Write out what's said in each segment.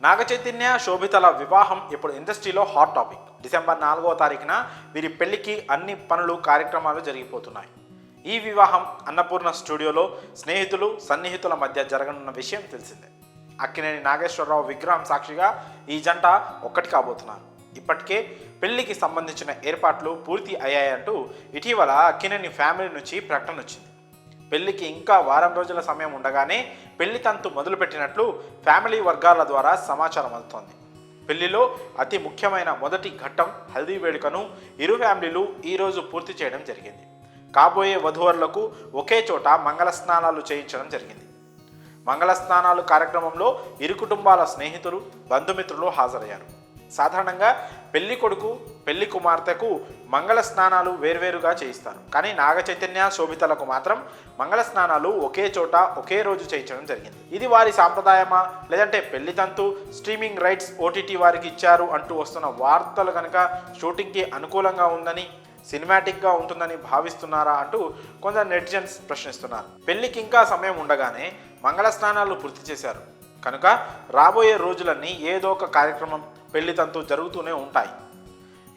నాగచైతన్య శోభితల వివాహం ఇప్పుడు ఇండస్ట్రీలో హాట్ టాపిక్. డిసెంబర్ 4వ తారీఖున వీరి పెళ్లికి అన్ని పనులు కార్యక్రమాలు జరిగిపోతున్నాయి. ఈ వివాహం అన్నపూర్ణ స్టూడియోలో స్నేహితులు సన్నిహితుల మధ్య జరగనున్న విషయం తెలిసిందే. అక్కినేని నాగేశ్వరరావు విగ్రహం సాక్షిగా ఈ జంట ఒక్కటి కాబోతున్నారు. ఇప్పటికే పెళ్లికి సంబంధించిన ఏర్పాట్లు పూర్తి అయ్యాయంటూ ఇటీవల అక్కినేని ఫ్యామిలీ నుంచి ప్రకటన వచ్చింది. పెళ్లికి ఇంకా వారం రోజుల సమయం ఉండగానే పెళ్లి తంతు మొదలుపెట్టినట్లు ఫ్యామిలీ వర్గాల ద్వారా సమాచారం అందుతోంది. పెళ్లిలో అతి ముఖ్యమైన మొదటి ఘట్టం హల్దీ వేడుకను ఇరు ఫ్యామిలీలు ఈరోజు పూర్తి చేయడం జరిగింది. కాబోయే వధూవరులకు ఒకే చోట మంగళ స్నానాలు చేయించడం జరిగింది. మంగళ స్నానాలు కార్యక్రమంలో ఇరు కుటుంబాల స్నేహితులు బంధుమిత్రులు హాజరయ్యారు. సాధారణంగా పెళ్లి కొడుకు పెళ్లి కుమార్తెకు మంగళ స్నానాలు వేర్వేరుగా చేయిస్తారు. కానీ నాగచైతన్య శోభితలకు మాత్రం మంగళ స్నానాలు ఒకే చోట ఒకే రోజు చేయించడం జరిగింది. ఇది వారి సాంప్రదాయమా, లేదంటే పెళ్లి తంతు స్ట్రీమింగ్ రైట్స్ ఓటీటీ వారికి ఇచ్చారు అంటూ వస్తున్న వార్తలు కనుక షూటింగ్కి అనుకూలంగా ఉందని, సినిమాటిక్గా ఉంటుందని భావిస్తున్నారా అంటూ కొందరు నెటిజన్స్ ప్రశ్నిస్తున్నారు. పెళ్లికి ఇంకా సమయం ఉండగానే మంగళ స్నానాలు పూర్తి చేశారు కనుక రాబోయే రోజులన్నీ ఏదో ఒక కార్యక్రమం పెళ్లి తంతు జరుగుతూనే ఉంటాయి.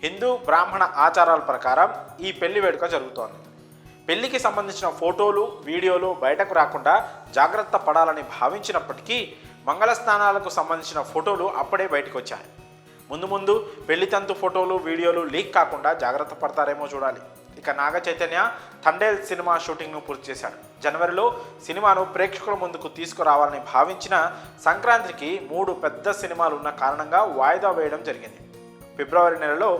హిందూ బ్రాహ్మణ ఆచారాల ప్రకారం ఈ పెళ్లి వేడుక జరుగుతోంది. పెళ్లికి సంబంధించిన ఫోటోలు వీడియోలు బయటకు రాకుండా జాగ్రత్త పడాలని భావించినప్పటికీ మంగళ స్నానాలకు సంబంధించిన ఫోటోలు అప్పుడే బయటకు వచ్చాయి. ముందు పెళ్లి తంతు ఫోటోలు వీడియోలు లీక్ కాకుండా జాగ్రత్త పడతారేమో చూడాలి. ఇక నాగ చైతన్య తండేల్ సినిమా షూటింగ్ను పూర్తి చేశాడు. జనవరిలో సినిమాను ప్రేక్షకుల ముందుకు తీసుకురావాలని భావించిన సంక్రాంతికి 3 పెద్ద సినిమాలు ఉన్న కారణంగా వాయిదా వేయడం జరిగింది. ఫిబ్రవరి నెలలో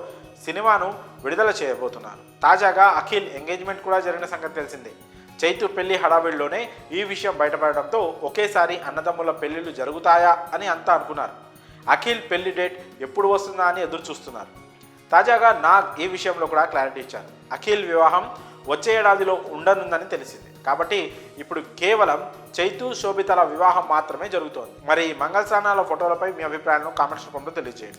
సినిమాను విడుదల చేయబోతున్నారు. తాజాగా అఖిల్ ఎంగేజ్మెంట్ కూడా జరిగిన సంగతి తెలిసిందే. చైతు పెళ్లి హడావిడిలోనే ఈ విషయం బయటపడడంతో ఒకేసారి అన్నదమ్ముల పెళ్లిళ్ళు జరుగుతాయా అని అంతా అనుకున్నారు. అఖిల్ పెళ్లి డేట్ ఎప్పుడు వస్తుందా అని ఎదురు చూస్తున్నారు. తాజాగా నాగ్ ఈ విషయంలో కూడా క్లారిటీ ఇచ్చారు. అఖిల్ వివాహం వచ్చే ఏడాదిలో ఉండనుందని తెలిసింది. కాబట్టి ఇప్పుడు కేవలం చైతు శోభితల వివాహం మాత్రమే జరుగుతోంది. మరి మంగళ స్నానాల ఫోటోలపై మీ అభిప్రాయాలను కామెంట్స్ రూపంలో తెలియజేయండి.